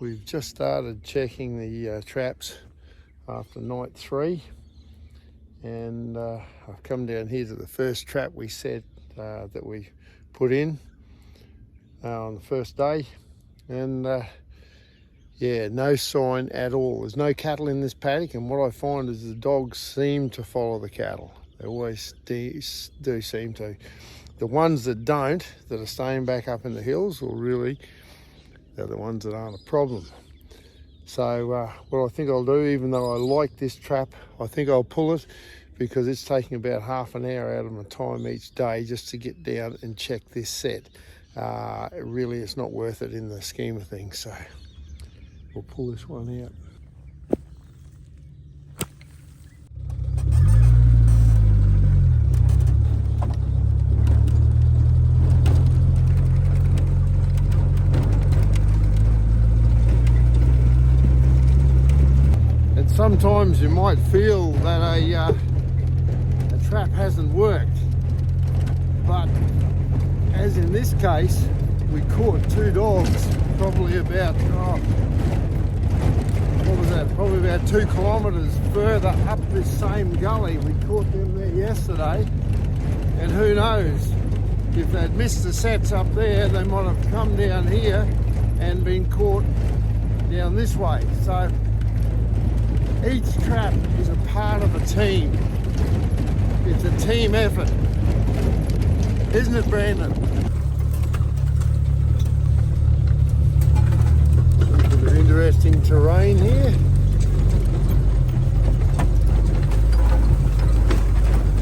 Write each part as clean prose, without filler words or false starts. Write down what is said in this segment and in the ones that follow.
We've just started checking the traps after night 3, and I've come down here to the first trap we set that we put in on the first day, and yeah, no sign at all. There's no cattle in this paddock, and what I find is the dogs seem to follow the cattle. They always do seem to. The ones that don't, that are staying back up in the hills, or really they're the ones that aren't a problem. So what I think I'll do, even though I like this trap, I think I'll pull it, because it's taking about half an hour out of my time each day just to get down and check this set. Really, it's not worth it in the scheme of things, so we'll pull this one out. Sometimes you might feel that a trap hasn't worked, but as in this case, we caught 2 dogs probably about, what was that, probably about 2 kilometres further up this same gully. We caught them there yesterday, and who knows, if they'd missed the sets up there, they might have come down here and been caught down this way. So each trap is a part of a team. It's a team effort. Isn't it, Brandon? A bit of interesting terrain here.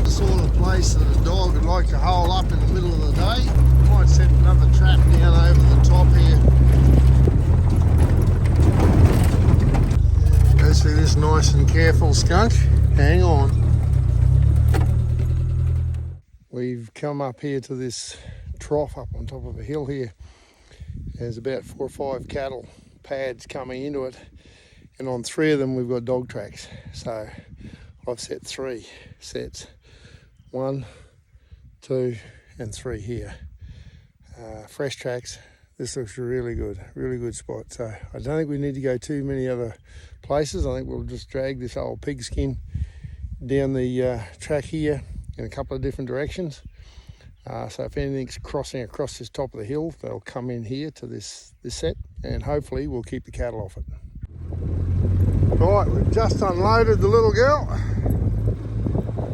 The sort of place that a dog would like to hole up in the middle of the day. Might set another trap down over the top here. Go through this nice and careful, Skunk. Hang on. We've come up here to this trough up on top of a hill here. There's about 4 or 5 cattle pads coming into it, and on 3 of them we've got dog tracks. So I've set 3 sets. 1, 2 and 3 here. Fresh tracks. This looks really good spot. So I don't think we need to go too many other places. I think we'll just drag this old pigskin down the track here in a couple of different directions. So if anything's crossing across this top of the hill, they'll come in here to this set, and hopefully we'll keep the cattle off it. Right, we've just unloaded the little girl,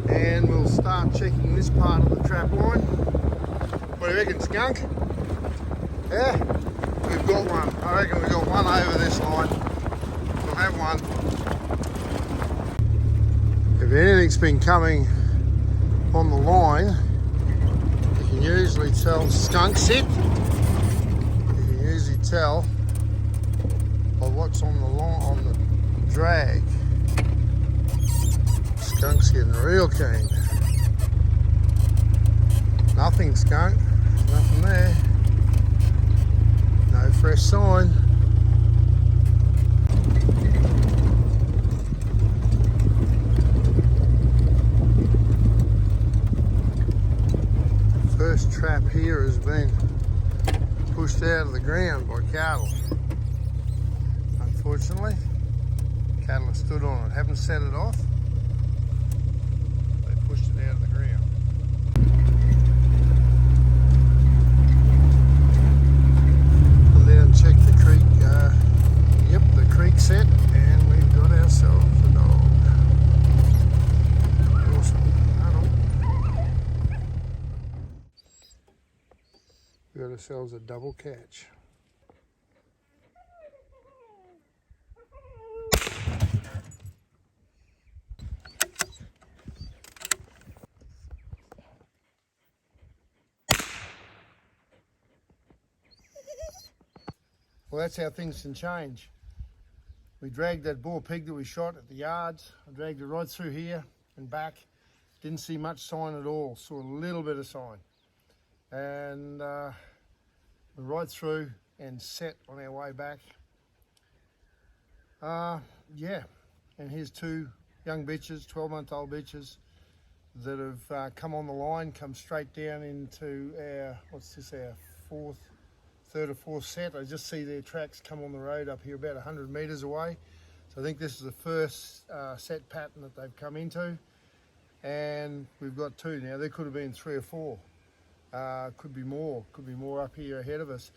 and we'll start checking this part of the trap line. What do you reckon, Skunk? Yeah, we've got one. I reckon we've got one over this line. We'll have one. If anything's been coming on the line, you can usually tell. Skunk, sit. You can usually tell by what's on the line, on the drag. Skunk's getting real keen. Nothing, Skunk. There's nothing there. No fresh sign. First trap here has been pushed out of the ground by cattle. Unfortunately, cattle have stood on it, haven't set it off. They pushed it out of the ground. Come down and check the creek. Yep, the creek set, and we've got ourselves a dog. Awesome. We got ourselves a double catch. Well, that's how things can change. We dragged that boar pig that we shot at the yards. I dragged it right through here and back. Didn't see much sign at all. Saw a little bit of sign. And we're right through and set on our way back. Yeah, and here's 2 young bitches, 12-month-old bitches, that have come on the line, come straight down into our, what's this, our third or fourth set. I just see their tracks come on the road up here about 100 metres away. So I think this is the first set pattern that they've come into. And we've got two now. There could have been 3 or 4. Could be more up here ahead of us.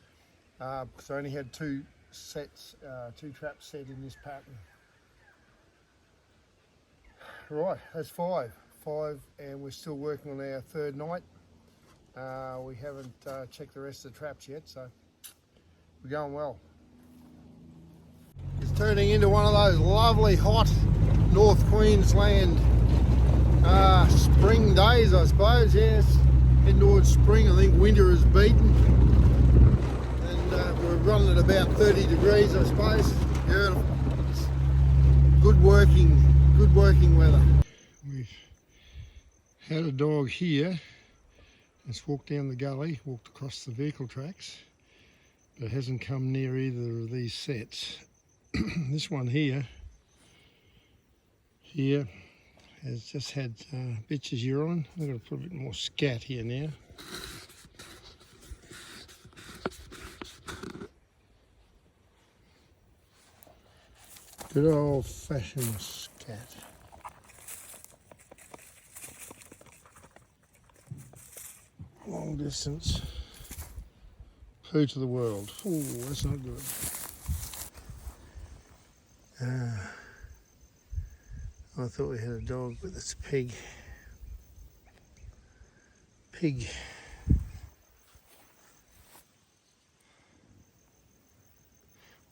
Because I only had 2 sets, 2 traps set in this pattern. Right, that's 5, and we're still working on our third night. We haven't checked the rest of the traps yet, so we're going well. It's turning into one of those lovely hot North Queensland spring days, I suppose. Yes, heading towards spring. I think winter is beaten, and we're running at about 30 degrees, I suppose. Beautiful. It's good working weather. We've had a dog here. It's walked down the gully, walked across the vehicle tracks, but it hasn't come near either of these sets. This one here has just had bitches urine. I'm going to put a bit more scat here now. Good old-fashioned scat. Long distance. Poo to the world. Oh, that's not good. I thought we had a dog, but it's a pig. Pig.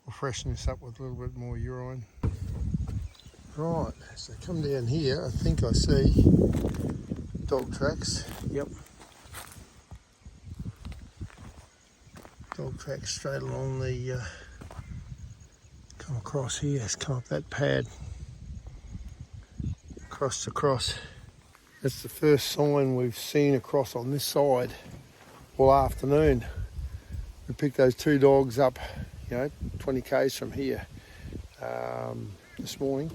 We'll freshen this up with a little bit more urine. Right, so come down here, I think I see dog tracks. Yep. Dog tracks straight along the, come across here, it's come up that pad. Across. That's the first sign we've seen across on this side all afternoon. We picked those 2 dogs up, 20 k's from here this morning,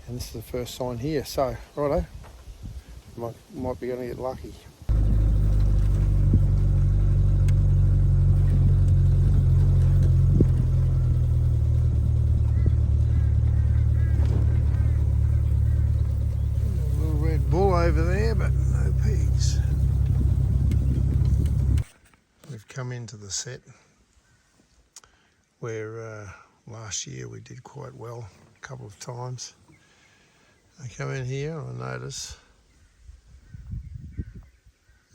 and this is the first sign here. So, righto, might be going to get lucky. Bull over there, but no pigs. We've come into the set where last year we did quite well a couple of times. I come in here and I notice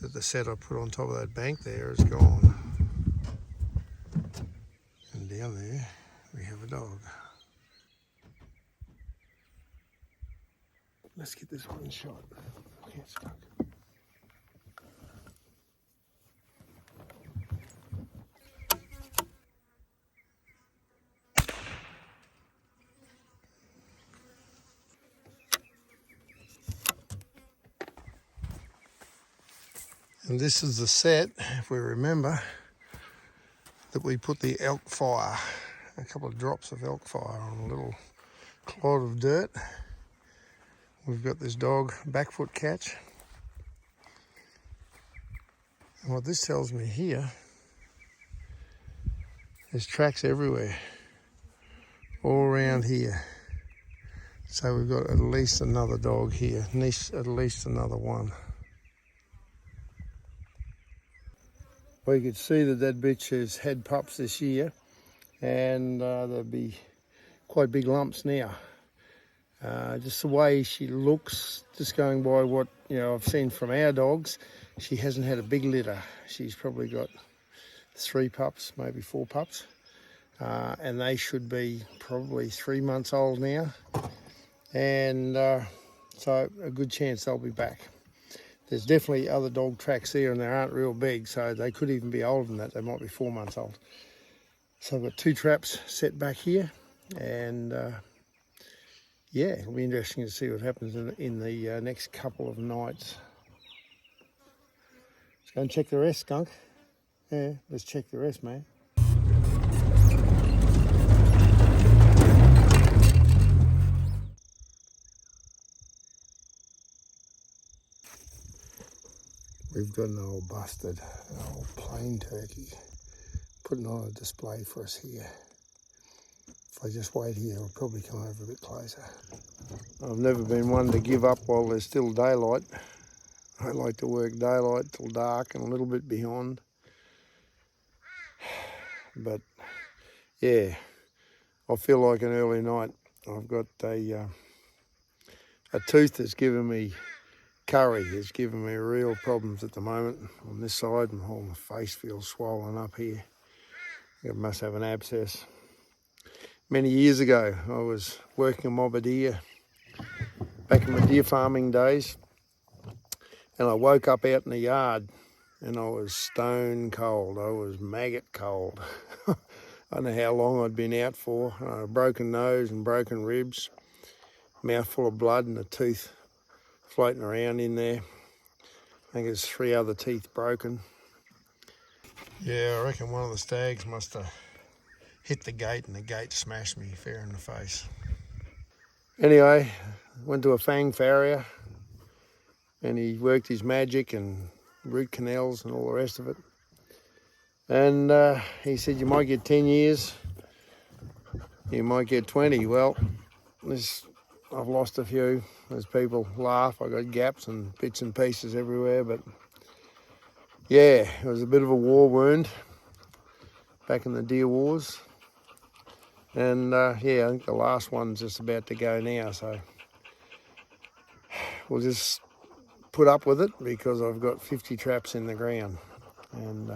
that the set I put on top of that bank there is gone. And down there we have a dog. Let's get this one shot. Okay, Skunk. And this is the set, if we remember, that we put the elk fire, a couple of drops of elk fire on a little clod of dirt. We've got this dog, back foot catch. And what this tells me here, there's tracks everywhere, all around here. So we've got at least another dog here, at least another one. Well, you can see that bitch has had pups this year, and there'll be quite big lumps now. Just the way she looks, just going by what I've seen from our dogs, she hasn't had a big litter. She's probably got 3 pups, maybe 4 pups, and they should be probably 3 months old now, and so a good chance they'll be back. There's definitely other dog tracks there, and they aren't real big, so they could even be older than that. They might be 4 months old. So I've got 2 traps set back here, and yeah, it'll be interesting to see what happens in the next couple of nights. Let's go and check the rest, Skunk. Yeah, let's check the rest, man. We've got an old busted, an old plain turkey. putting on a display for us here. If I just wait here, I'll probably come over a bit closer. I've never been one to give up while there's still daylight. I like to work daylight till dark and a little bit beyond. But yeah, I feel like an early night. I've got a tooth that's giving me curry. It's giving me real problems at the moment on this side. My whole face feels swollen up here. I must have an abscess. Many years ago, I was working a mob of deer back in my deer farming days, and I woke up out in the yard and I was stone cold. I was maggot cold. I don't know how long I'd been out for. A broken nose and broken ribs, mouth full of blood and a tooth floating around in there. I think there's 3 other teeth broken. Yeah, I reckon one of the stags must have hit the gate and the gate smashed me fair in the face. Anyway, went to a fang farrier and he worked his magic and root canals and all the rest of it. And he said, you might get 10 years, you might get 20. Well, I've lost a few. As people laugh, I got gaps and bits and pieces everywhere, but yeah, it was a bit of a war wound back in the deer wars. And yeah, I think the last one's just about to go now, so we'll just put up with it because I've got 50 traps in the ground. And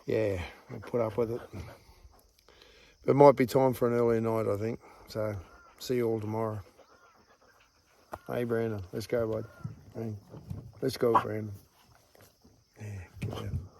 yeah, we'll put up with it. It might be time for an early night, I think. So see you all tomorrow. Hey, Brandon, let's go, bud. Hey, let's go, Brandon. Yeah, get out.